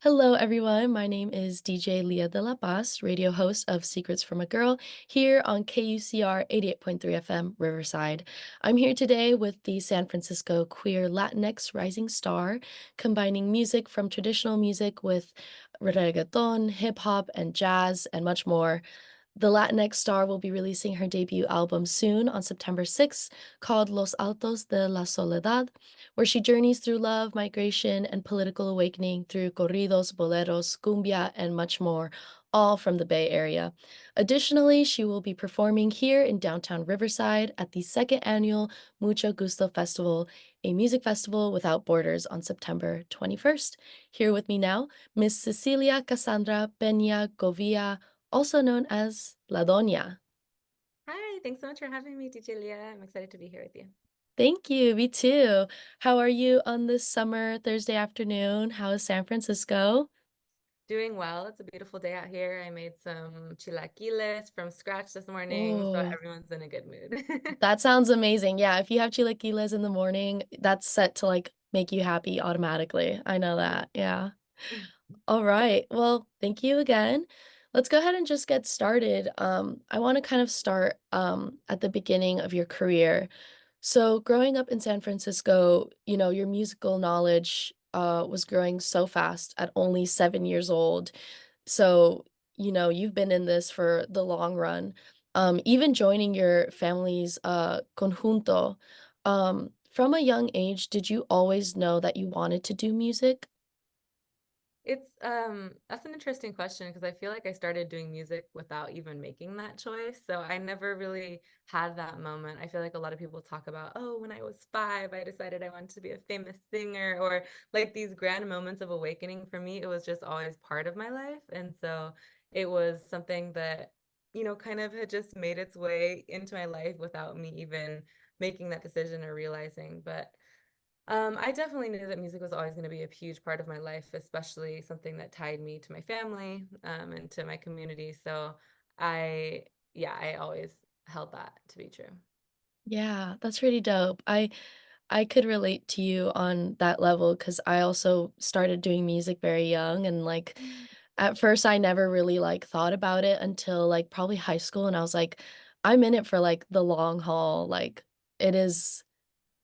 Hello, everyone. My name is DJ Leah de la Paz, radio host of Secrets from a Girl, here on KUCR 88.3 FM Riverside. I'm here today with the San Francisco queer Latinx rising star, combining music from traditional music with reggaeton, hip hop, and jazz, and much more. The Latinx star will be releasing her debut album soon on September 6th, called Los Altos de la Soledad, where she journeys through love, migration, and political awakening through corridos, boleros, cumbia, and much more, all from the Bay Area. Additionally, she will be performing here in downtown Riverside at the second annual Mucho Gusto Festival, a music festival without borders, on September 21st. Here with me now, Miss Cecilia Cassandra Peña Govia, also known as La Doña. Hi, thanks so much for having me, DJ Leah. I'm excited to be here with you. Thank you, me too. How are you on this summer Thursday afternoon? How is San Francisco? Doing well. It's a beautiful day out here. I made some chilaquiles from scratch this morning, so Oh, everyone's in a good mood. that sounds amazing. Yeah, if you have chilaquiles in the morning, that's set to like make you happy automatically. I know that. Yeah. All right. Well, thank you again. Let's go ahead and just get started. I want to kind of start at the beginning of your career. So, growing up in San Francisco, your musical knowledge was growing so fast at only 7 years old. So, you've been in this for the long run. Even joining your family's conjunto. From a young age, did you always know that you wanted to do music? It's that's an interesting question because I feel like I started doing music without even making that choice. So I never really had that moment. I feel like a lot of people talk about, oh, when I was 5, I decided I wanted to be a famous singer or like these grand moments of awakening. For me, it was just always part of my life. And so it was something that, kind of had just made its way into my life without me even making that decision or realizing. But I definitely knew that music was always going to be a huge part of my life, especially something that tied me to my family, and to my community. So I always held that to be true. Yeah, that's really dope. I could relate to you on that level because I also started doing music very young and like Mm. at first I never really like thought about it until like probably high school and I was like, I'm in it for like the long haul. Like it is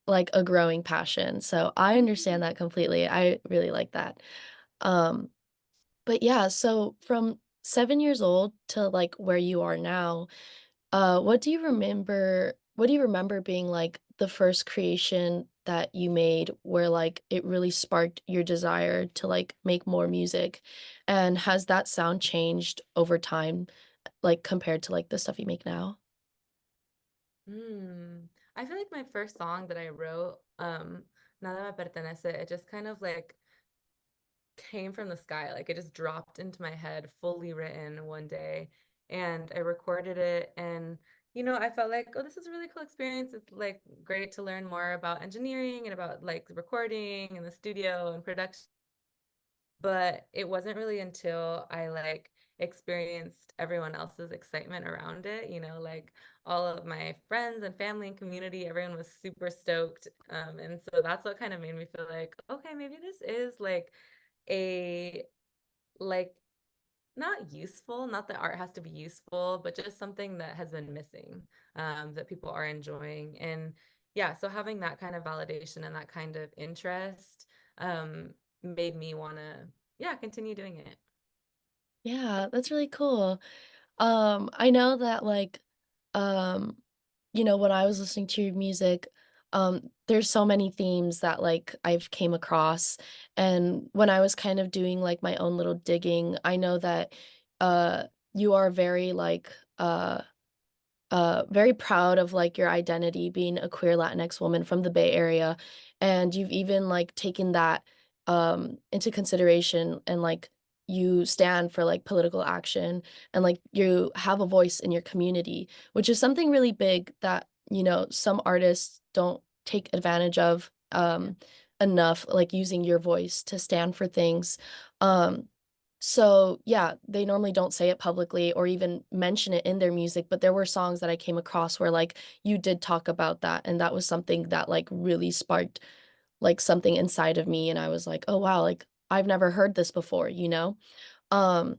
like a growing passion. So I understand that completely. I really like that. Um, but yeah, so from 7 years old to like where you are now, what do you remember being like the first creation that you made where like it really sparked your desire to like make more music? And has that sound changed over time, like compared to like the stuff you make now? Mm. I feel like my first song that I wrote, Nada Me Pertenece, it just kind of like came from the sky. Like it just dropped into my head, fully written one day. And I recorded it. And, I felt like, oh, this is a really cool experience. It's like great to learn more about engineering and about like recording and the studio and production. But it wasn't really until I like experienced everyone else's excitement around it, like all of my friends and family and community, everyone was super stoked. And so that's what kind of made me feel like, okay, maybe this is like a like not useful, not that art has to be useful, but just something that has been missing, that people are enjoying. And yeah, so having that kind of validation and that kind of interest, um, made me want to, yeah, continue doing it. Yeah, that's really cool. I know that like um when I was listening to your music, there's so many themes that like I've came across. And when I was kind of doing like my own little digging, I know that uh you are very like very proud of like your identity being a queer Latinx woman from the Bay Area. And you've even like taken that into consideration and like you stand for like political action and like you have a voice in your community, which is something really big that, some artists don't take advantage of Yeah. enough, like using your voice to stand for things. Um so yeah, they normally don't say it publicly or even mention it in their music, but there were songs that I came across where like you did talk about that and that was something that like really sparked like something inside of me and I was like, "Oh wow, like I've never heard this before, you know? Um,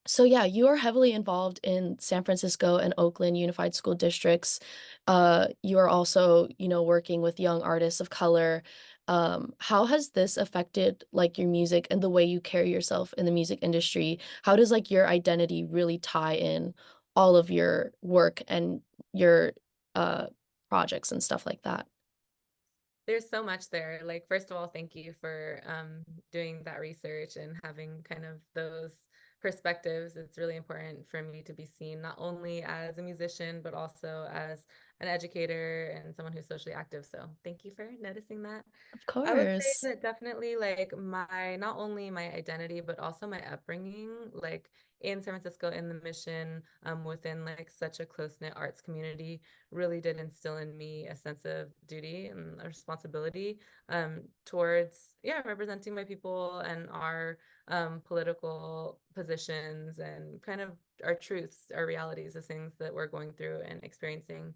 so yeah, you are heavily involved in San Francisco and Oakland Unified School Districts. You are also, working with young artists of color. How has this affected like your music and the way you carry yourself in the music industry? How does like your identity really tie in all of your work and your uh projects and stuff like that? There's so much there. Like, first of all, thank you for doing that research and having kind of those perspectives. It's really important for me to be seen not only as a musician, but also as an educator and someone who's socially active. So, thank you for noticing that. Of I would say course. that definitely like my not only my identity but also my upbringing, like in San Francisco in the Mission, within like such a close-knit arts community, really did instill in me a sense of duty and a responsibility towards yeah representing my people and our political positions and kind of our truths, our realities, the things that we're going through and experiencing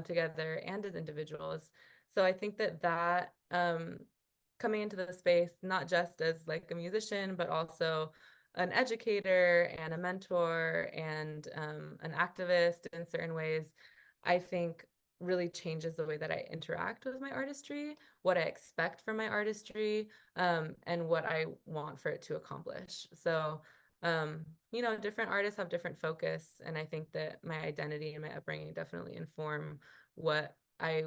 together and as individuals. So I think that coming into the space, not just as like a musician, but also an educator and a mentor and an activist in certain ways, I think really changes the way that I interact with my artistry, what I expect from my artistry, and what I want for it to accomplish. So, different artists have different focus, and I think that my identity and my upbringing definitely inform what I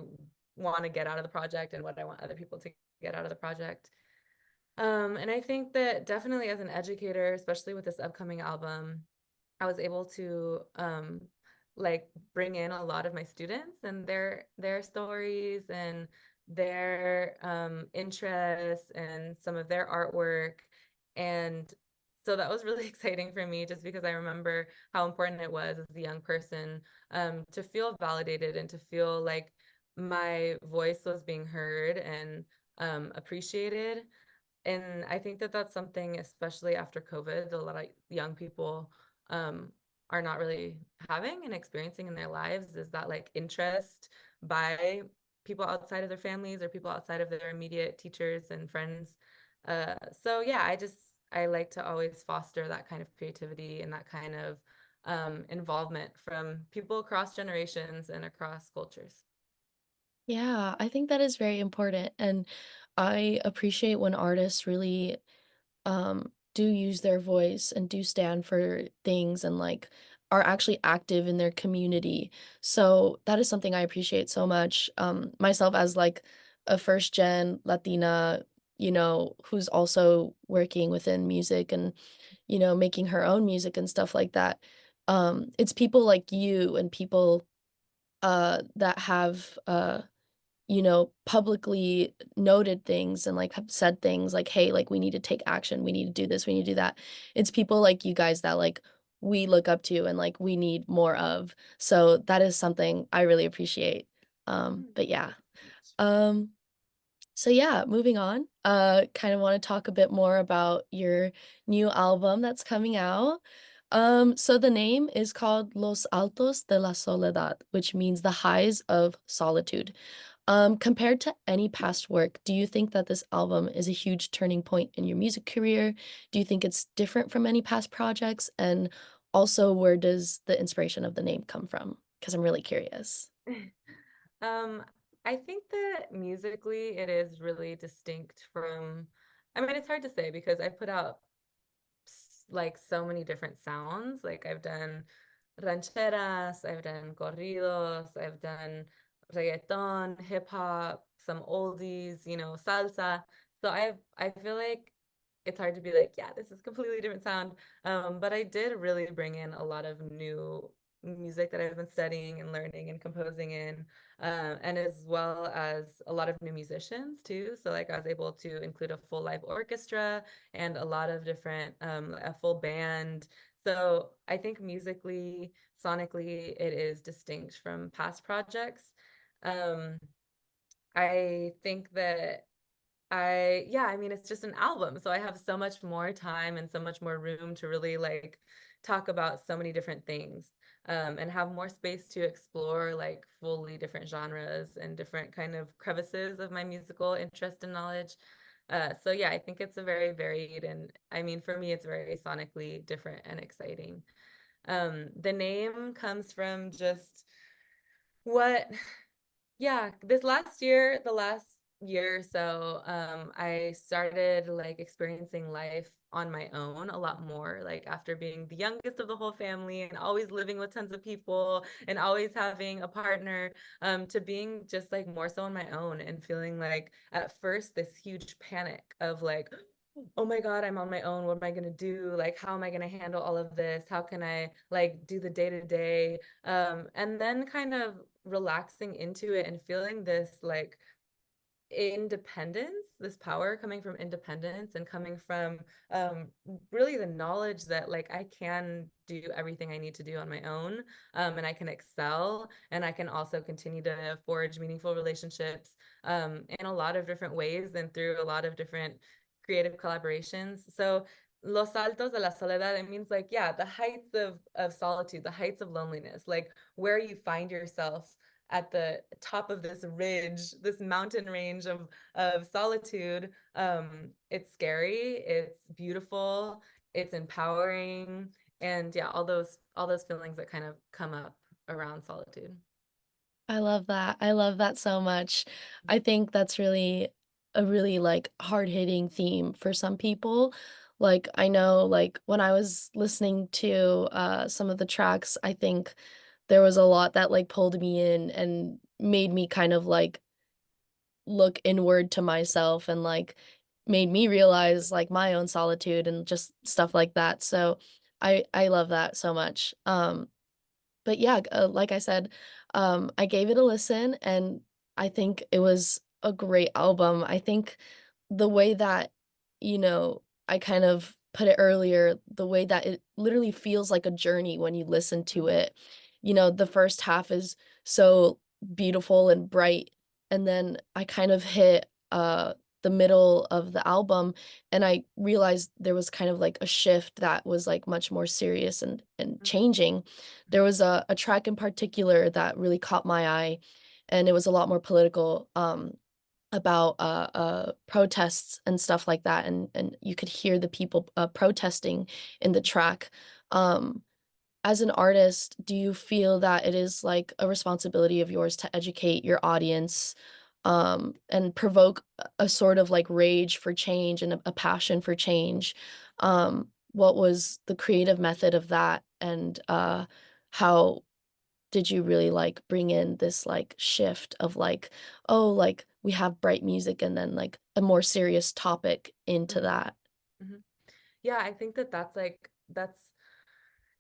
want to get out of the project and what I want other people to get out of the project. And I think that definitely as an educator, especially with this upcoming album, I was able to like bring in a lot of my students and their stories and their interests and some of their artwork. And so that was really exciting for me just because I remember how important it was as a young person to feel validated and to feel like my voice was being heard and appreciated. And I think that that's something, especially after COVID, a lot of young people um, are not really having and experiencing in their lives is that like interest by people outside of their families or people outside of their immediate teachers and friends. So yeah, I like to always foster that kind of creativity and that kind of involvement from people across generations and across cultures. Yeah, I think that is very important. And I appreciate when artists really do use their voice and do stand for things and like are actually active in their community. So that is something I appreciate so much. Myself as like a first gen Latina, who's also working within music and, making her own music and stuff like that. It's people like you and people that have publicly noted things and, like, have said things like, "Hey, like, we need to take action. We need to do this. We need to do that." It's people like you guys that, like, we look up to and, like, we need more of. So that is something I really appreciate. But yeah. Thanks so much. Um, so yeah, moving on. Kind of want to talk a bit more about your new album that's coming out. So the name is called Los Altos de la Soledad, which means the highs of solitude. Compared to any past work, do you think that this album is a huge turning point in your music career? Do you think it's different from any past projects? And also, where does the inspiration of the name come from? Because I'm really curious. Um, I think that musically it is really distinct from, I mean, it's hard to say because I put out like so many different sounds. Like I've done rancheras, I've done corridos, I've done reggaeton, hip hop, some oldies, salsa. So I feel like it's hard to be like, yeah, this is a completely different sound. But I did really bring in a lot of new music that I've been studying and learning and composing in, and as well as a lot of new musicians too. So like I was able to include a full live orchestra and a lot of different, a full band. So I think musically, sonically, it is distinct from past projects. Um, I think that yeah, I mean, it's just an album. So I have so much more time and so much more room to really like talk about so many different things, and have more space to explore like fully different genres and different kind of crevices of my musical interest and knowledge. So yeah, I think it's a very varied, and I mean, for me, it's very sonically different and exciting. The name comes from just what yeah, this last year, the last year or so, I started like experiencing life on my own a lot more. Like after being the youngest of the whole family and always living with tons of people and always having a partner, to being just like more so on my own and feeling like at first this huge panic of like, oh my God, I'm on my own. What am I going to do? Like, how am I going to handle all of this? How can I like do the day to day? And then kind of relaxing into it and feeling this like independence, this power coming from independence and coming from um, really the knowledge that like I can do everything I need to do on my own, and I can excel, and I can also continue to forge meaningful relationships in a lot of different ways and through a lot of different creative collaborations. So Los Altos de la Soledad, it means like, yeah, the heights of solitude, the heights of loneliness, like where you find yourself at the top of this ridge, this mountain range of solitude. It's scary, it's beautiful, it's empowering, and yeah, all those feelings that kind of come up around solitude. I love that. I love that so much. I think that's really a really, like, hard-hitting theme for some people. Like, I know, like, when I was listening to, some of the tracks, I think there was a lot that, like, pulled me in and made me kind of, like, look inward to myself and, like, made me realize, like, my own solitude and just stuff like that. So I love that so much. But yeah, like I said, I gave it a listen and I think it was a great album. I think the way that, I kind of put it earlier, the way that it literally feels like a journey when you listen to Mhm, it. The first half is so beautiful and bright, and then I kind of hit the middle of the album and I realized there was kind of like a shift that was like much more serious and mhm, changing. There was a track in particular that really caught my eye, and it was a lot more political, about, protests and stuff like that, and you could hear the people, protesting in the track. Um, as an artist, do you feel that it is, like, a responsibility of yours to educate your audience, and provoke a sort of, like, rage for change and a passion for change? What was the creative method of that, and, how did you really, like, bring in this, like, shift of, like, "Oh, like, we have bright music," and then, like, a more serious topic into mhm, that? mhm. Yeah, I think that that's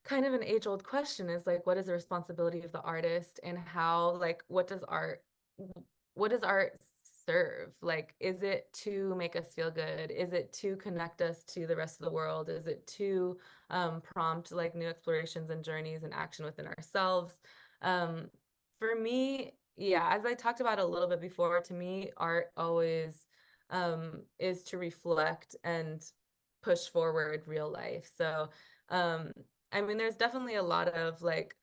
kind of an age-old question, is like what is the responsibility of the artist, and how like what does art serve? Like, is it to make us feel good? Is it to connect us to the rest of the world? Is it to prompt like new explorations and journeys and action within ourselves? um for me, yeah, as I talked about a little bit before, to me art always is to reflect and push forward real life. So um I mean, there's definitely a lot of like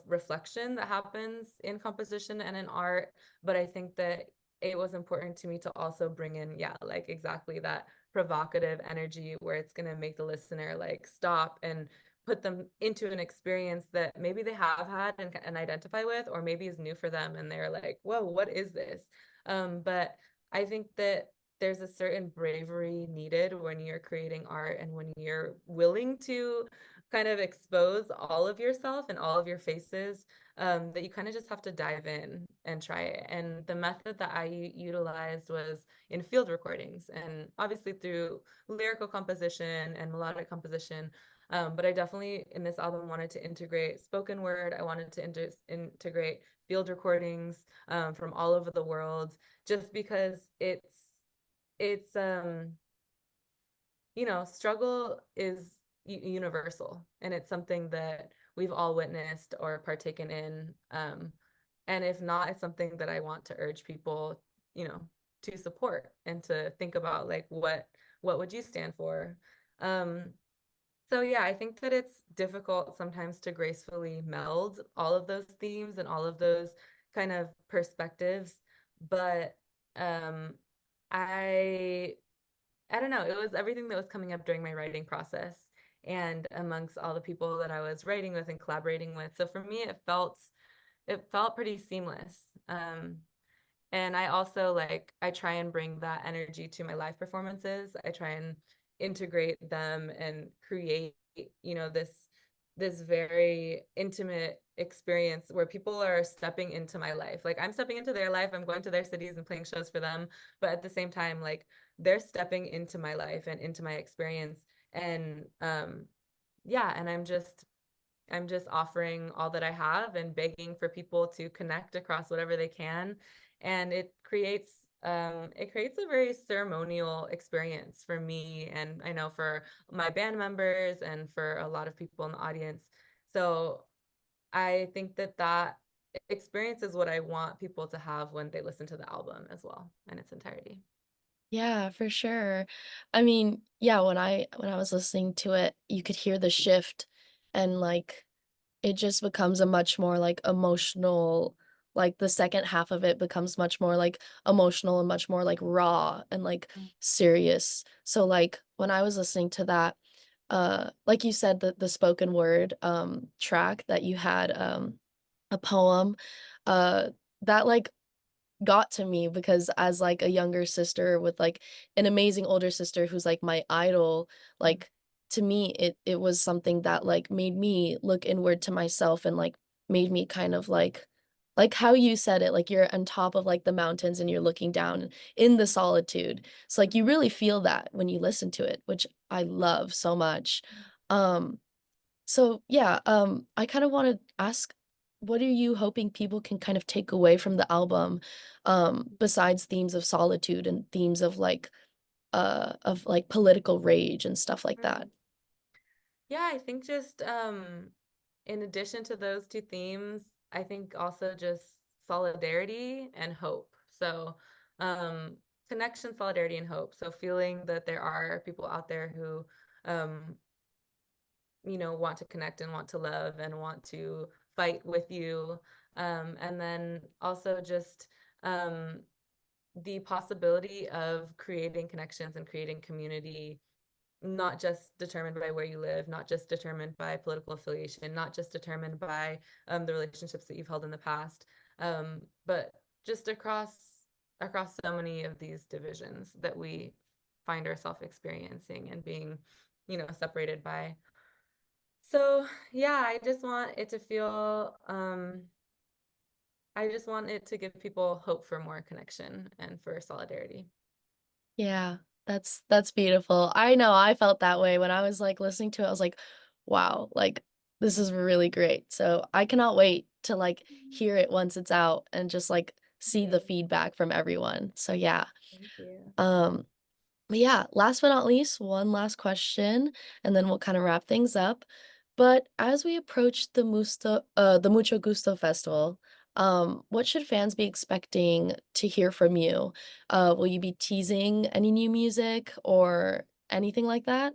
reflection that happens in composition and in art, but I think that it was important to me to also bring in, yeah, like exactly that provocative energy where it's going to make the listener like stop and put them into an experience that maybe they have had and identify with, or maybe is new for them and they're like, whoa, what is this? But I think that there's a certain bravery needed when you're creating art and when you're willing to kind of expose all of yourself and all of your faces, that you kind of just have to dive in and try it. And the method that I utilized was in field recordings and obviously through lyrical composition and melodic composition. But I definitely in this album wanted to integrate spoken word. I wanted to integrate field recordings from all over the world, just because it's struggle is universal, and it's something that we've all witnessed or partaken in. And if not, it's something that I want to urge people, you know, to support and to think about like what would you stand for? Um, so yeah, I think that it's difficult sometimes to gracefully meld all of those themes and all of those kind of perspectives, but um I I don't know, it was everything that was coming up during my writing process and amongst all the people that I was writing with and collaborating with. So for me, it felt pretty seamless. And I also like I try and bring that energy to my live performances. I try and integrate them and create, this very intimate experience where people are stepping into my life. Like I'm stepping into their life, I'm going to their cities and playing shows for them, but at the same time like they're stepping into my life and into my experience. And yeah, and I'm just offering all that I have and begging for people to connect across whatever they can. And it creates a very ceremonial experience for me, and I know for my band members and for a lot of people in the audience. So I think that experience is what I want people to have when they listen to the album as well in its entirety. Yeah, for sure. I mean, yeah, when I was listening to it, you could hear the shift and like it just becomes a much more like emotional like the second half of it becomes much more like emotional and much more like raw and like serious. So like when I was listening to that, like you said, the spoken word track that you had a poem, uh that like got to me because as, like, a younger sister with, like, an amazing older sister who's, like, my idol, Mhm. like, to me, it was something that, like, made me look inward to myself and, like, made me kind of, like how you said it, like, you're on top of, like, the mountains and you're looking down in the solitude. So, like, you Mhm. really feel that when you listen to it, which I love so much. Um so yeah, I kind of want to ask, what are you hoping people can kind of take away from the album, besides themes of solitude and themes of like political rage and stuff like that? Mhm. Yeah, I think just in addition to those two themes, I think also just solidarity and hope. So, um, connection, solidarity, and hope. So, feeling that there are people out there who, um, want to connect and want to love and want to fight with you. And then also just um, the possibility of creating connections and creating community, not just determined by where you live, not just determined by political affiliation, not just determined by the relationships that you've held in the past, but just across so many of these divisions that we find ourselves experiencing and being, separated by. So yeah, I just want it to give people hope for more connection and for solidarity. Yeah, that's beautiful. I know I felt that way when I was like listening to it. I was like, wow, like this is really great. So I cannot wait to like hear it once it's out and just like see the Yeah, feedback from everyone. So yeah. thank you. Um But yeah, last but not least, one last question, and then we'll kind of wrap things up. But as we approach the Mucho Gusto Festival, what should fans be expecting to hear from you? Will you be teasing any new music or anything like that?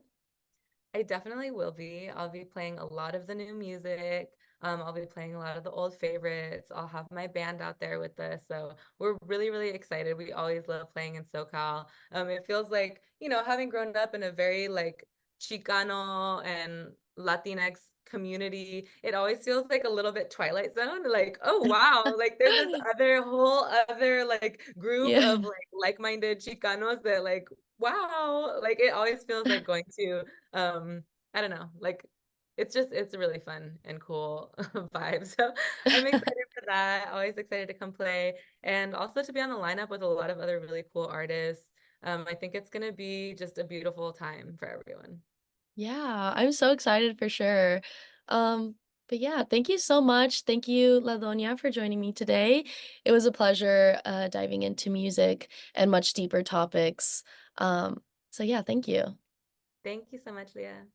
I definitely will be. I'll be playing a lot of the new music. I'll be playing a lot of the old favorites. I'll have my band out there with us. So we're really, really excited. We always love playing in SoCal. It feels like, having grown up in a very like Chicano and Latinx community, it always feels like a little bit Twilight Zone. Like, oh wow, like there's this whole other like group Yeah. of like-minded Chicanos that like wow, like it always feels like going to um I don't know, like it's a really fun and cool vibe. So I'm excited for that. Always excited to come play and also to be on the lineup with a lot of other really cool artists. I think it's gonna be just a beautiful time for everyone. Yeah, I'm so excited for sure. Um, but yeah, thank you so much. Thank you, La Doña, for joining me today. It was a pleasure diving into music and much deeper topics. So yeah, thank you. Thank you so much, Leah.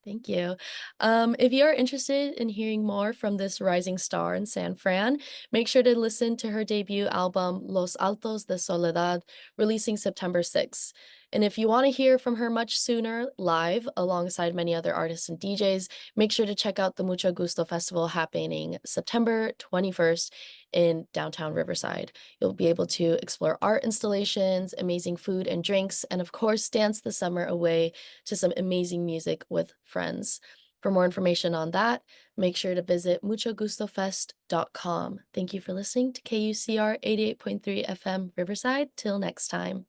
Thank you. If you're interested in hearing more from this rising star in San Fran, make sure to listen to her debut album, Los Altos de Soledad, releasing September 6th. And if you want to hear from her much sooner live alongside many other artists and DJs, make sure to check out the Mucho Gusto Festival happening September 21st in downtown Riverside. You'll be able to explore art installations, amazing food and drinks, and of course, dance the summer away to some amazing music with friends. For more information on that, make sure to visit muchogustofest.com. Thank you for listening to KUCR 88.3 FM Riverside. Till next time.